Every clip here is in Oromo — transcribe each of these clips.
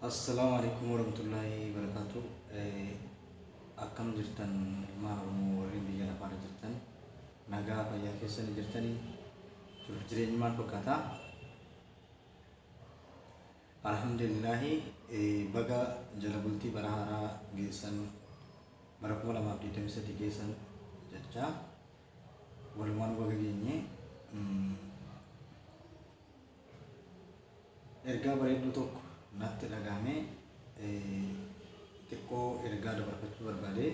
Assalamualaikum warahmatullahi wabarakatuh. Akkam jirtan maamu warreen biyya lafaarra jirtan nagaa fayyaa keessan jirtanii jiruuf jireenyi maal fakkaata? Alhamdulillahi baga jala bultii bara haaraa geessan bara 2023 geessan jecha walumaan baga geenye ergaa bareedduu tokko natti dhagahame xiqqoo ergaa dabarfachuu barbaade.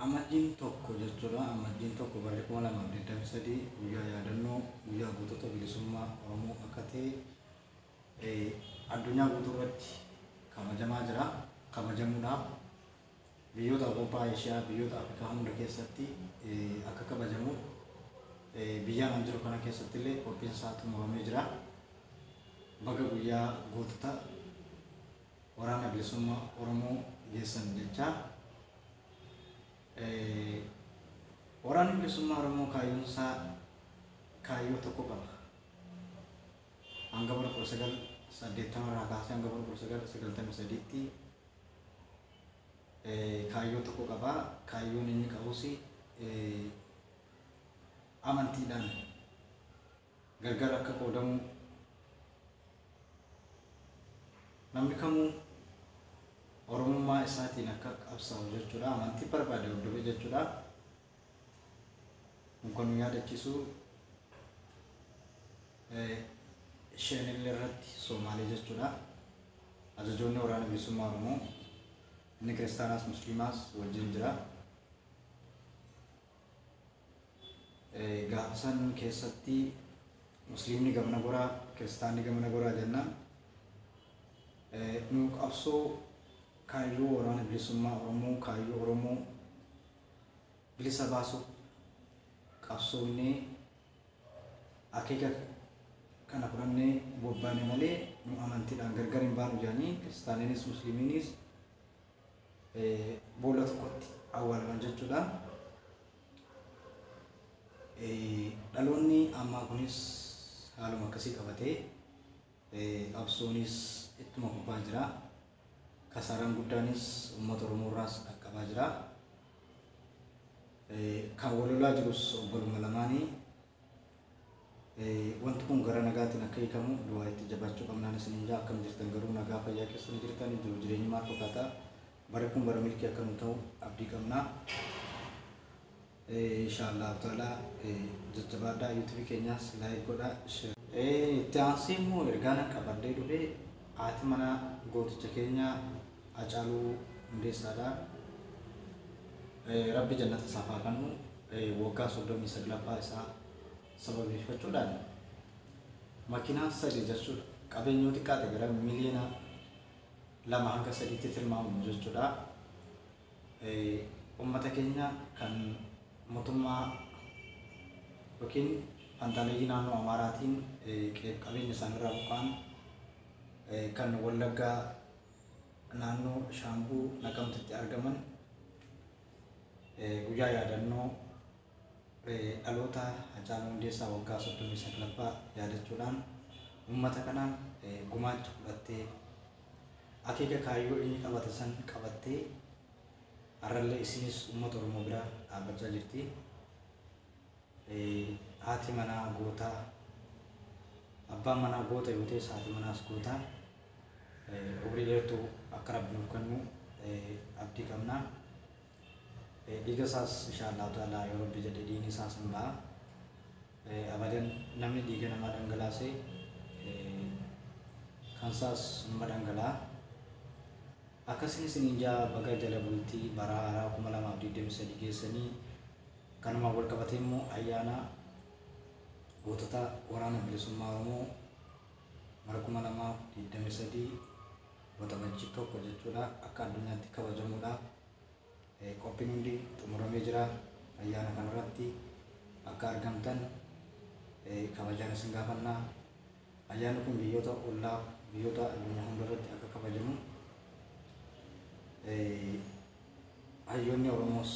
Amajjiin tokko jechuudha. Amajjiin tokko bara 2023 guyyaa yaadannoo guyyaa gootota bilisummaa Oromoo akka ta'e addunyaa guutuu irratti kabajamaa jira. Kabajamuudhaaf biyyoota Awurooppaa, Eeshiyaa, biyyoota Afrikaa hunda keessatti akka kabajamu biyyaan an jiru kana keessatti illee qophiin isaa xumuramee jira. Baga guyyaa gootota waraana bilisummaa Oromoo geessan jecha. Waraanni bilisummaa Oromoo kaayyoon isaa kaayyoo tokko qaba. Hanga bara 1980 irraa kaasee hanga bara 1993tti kaayyoo tokko qaba. Kaayyoon inni qabus amantiidhaan gargar akka qoodamu namni kamuu Oromummaa isaatiin akka qabsaa'u jechuudha. Amantii barbaade hordofee jechuudha. Kun nu yaadachiisu Shenillee irratti Somaalee jechuudha. Ajajoonni waraana bilisummaa Oromoo inni kiristaanaas musliimaas wajjin jira. Gaafa san keessatti musliimni gamana goraa, kiristaanni gamana goraa jennaan nu qabsoo kaayyoo waraana bilisummaa Oromoo, kaayyoo Oromoo bilisa baasuuf qabsoonnee akeeka kana fudhannee bobbaane malee nu amantiidhaan gargar hin baanu jedhanii kiristaaniinis musliimiinis boolla tokkotti awwaalaman jechuudha. Dhaloonni ammaa kunis haaluma akkasii qabatee qabsoonis ittuma fufaa jira. Kasaaraan guddaanis uummata Oromoo irraas dhaqqabaa jira. Kan wal lolaa jirus obboluma lamaanii. Wanti kun gara nagaatiin akka hiikamu du'aa itti jabaachuu qabnaan isiniin jaa. Akkam jirtan garuu nagaa fayyaa keessan jirtan jiru jireenyi maal fakkaata? Bara kun bara milkii akka nu ta'u abdii qabna. Inshallah taala jajjabaadhaa YouTube keenyas like godhaa. Itti aansee immoo ergaan qabadhee dhufe haati mana gooticha keenya Hacaaluu Hundeessaadha. Rabbi jannata isaaf haa kennu. Waggaa 39ffaa isaa sababeeffachuudhaan makiinaa 3 jechuudha. Qabeenyaa xiqqaa ta'e gara miliyoona 2 hanga 3tti tilmaamamu jechuudha. Uummata keenya kan mootummaa yookiin Fantaalejii naannoo Amaaraatiin qabeenya isaanirraa buqqa'an kan Wallaggaa naannoo Shaambuu Naqamtetti argaman guyyaa yaadannoo dhaloota Hacaaluu Hundeessaa waggaa 39ffaa yaadachuudhaan uummata kana gumaacha fudhattee akeeka kaayyoo inni qabate san qabattee har'allee isinis uummata Oromoo bira dhaabbachaa jirti. Haati manaa gootaa, abbaan manaa goota yoo ta'es haati manaas goota. Umrii dheertuu akka Rabbi nuuf kennu abdii qabna. Dhiiga isaas inshaallah ta'ala yoo Rabbi jedhe dhiigni isaas hin ba'a. Abadan namni dhiiga namaa dhangalaasee kan isaas nama dhangala'a. Akkasinis ninjaa baga jala bultii bara haaraa 2023 geessanii kanuma wal qabatee immoo ayyaana gootota waraana bilisummaa Oromoo bara 2023 waxabajjii tokko jechuudha akka addunyaatti kabajamuudhaaf qophiin hundi xumuramee jira. Ayyaana kanarratti akka argamtan kabajaan isin gaafanna. Ayyaanni kun biyyoota ollaa, biyyoota addunyaa hundarratti akka kabajamu hayyoonni Oromoos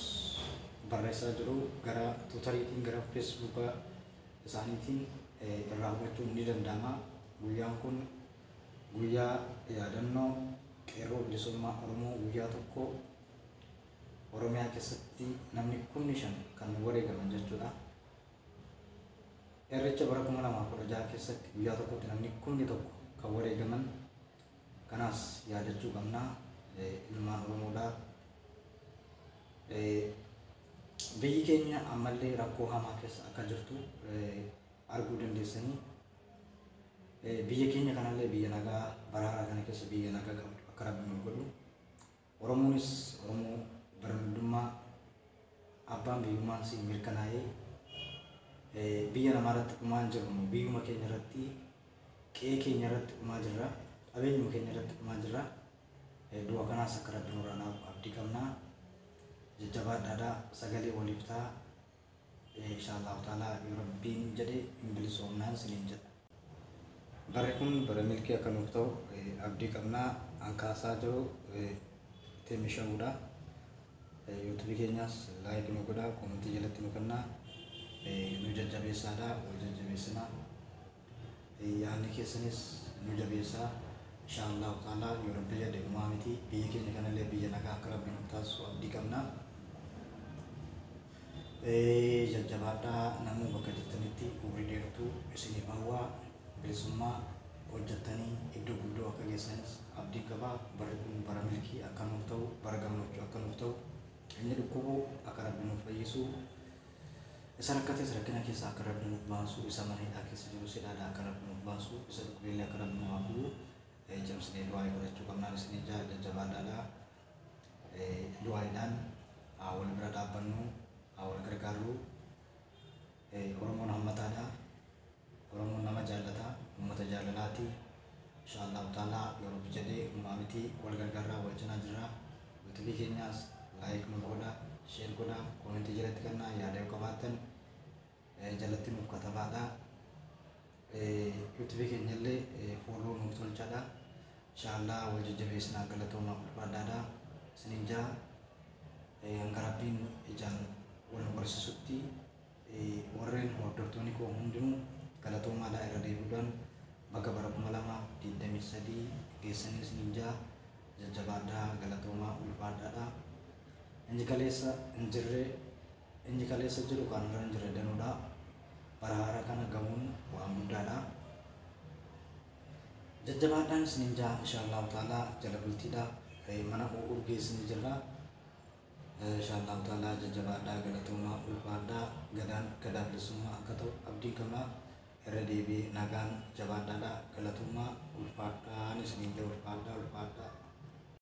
barreessaa jiru. Gara Tuutariitiin, gara Feesbuukaa isaaniitiin irraa hubachuun ni danda'ama. guyyaan kun guyyaa yaadannoo qeerroo bilisummaa Oromoo guyyaa tokko Oromiyaa keessatti namni 15,000 kan wareegaman jechuudha. Irreecha bara 2016 keessatti guyyaa tokkotti namni 11,000 kan wareegaman kanaas yaadachuu qabna. Ilmaan Oromoodhaa biyyi keenya ammallee rakkoo hamaa keessa akka jirtu arguu dandeessanii biyya keenya kanallee biyya nagaa baraaraa kana keessa biyya nagaa qabdu akka Rabbi nu godhu. Oromoonis Oromoo birmadummaa abbaan biyyummaan si mirkanaa'ee biyya namaa irratti dhumaa jirru biyyuma keenya irratti qe'ee keenya irratti dhumaa jirra, qabeenyuma keenya irratti dhumaa jirra. Du'a kanaas akka Rabbi nurraa naaf abdii qabna. Jajjabaadhaa sagalee waliif ta'a. Inshaallah ta'ala yoo Rabbiin jedhee hin bilisoomnaan isiniin jedha. Barri kun bara milkii akka nuuf ta'u abdii qabna. Ankaasaa jiru teemishamuudha. YouTube keenyas laayik nu godhaa, koomentii jalatti nu kennaa. Nu jajjabeessaadha, wal jajjabeessinaa. Yaadni keessanis nu jabeessaa. Inshaallah ta'ala yoo Rabbi jedhe uumaa miti biyya keenya kanallee biyya nagaa akka Rabbi nuuf taasisu abdii qabna. Jajjabaadhaa namuu bakka jirtanitti umurii dheertuu isiniif hawwaa bilisummaa hojjettanii iddoo guddoo akka geessanis abdii qaba. Barri kun bara milkii akka nuuf ta'u, bara gammachuu akka nuuf ta'u, inni dhukkubu akka Rabbi nuuf fayyisu, isa rakkates rakkina keessa akka Rabbi nuuf baasu, isa mana hidhaa keessa jiru hidhaadhaa akka Rabbi nuuf baasu, isa dhukkubeellee akka Rabbi nuuf hafuuf jamsinee du'aa godhachuu qabnaan isinii jajjabaadhaadha. Du'aadhaan wal bira dhaabbannu, wal gargaarru. Oromoon hammataadha. Oromoon nama jaallata, uummata jaalalaati. Inshaallah ta'ala yoo Rabbi jedhee uumaa miti wal gargaarraa wal cinaa jirra. YouTube keenyaas laayik nu godhaa, sheer godhaa, koomentii jalatti kennaa. Yaada yoo qabaattan jalatti nuuf katabaadha. YouTube keenyallee fooloo nuuf tolchaadha. Inshaallah wal jajjabeessinaa galatoomaa ulfaadhaadha. Isiniin jaa hanga Rabbiin ijaan wal nu barsiisutti warreen hordoftoonni koo hundinuu galatoomaadha irra deebiidhaan bakka bara 2023 geessanii isiniin jaa jajjabaadhaa galatoomaa ulfaadhaadha. Inji kaleessa jiru kan irra hin jirre danuudha. Bara haaraa kana gahuun waan guddaadha. Jajjabaadhaan isiniin jaa inshaallah ta'ala jala bultiidha. Mana urgeessinii jirra. Inshaallah ta'ala jajjabaadhaa galatoomaa ulfaadhaa gadaa bilisummaa akka ta'u abdii qabna. Irra deebi'ee nagaan jabaadhaadha galatoomaa ulfaadhaan isiniin jaa ulfaadhaa.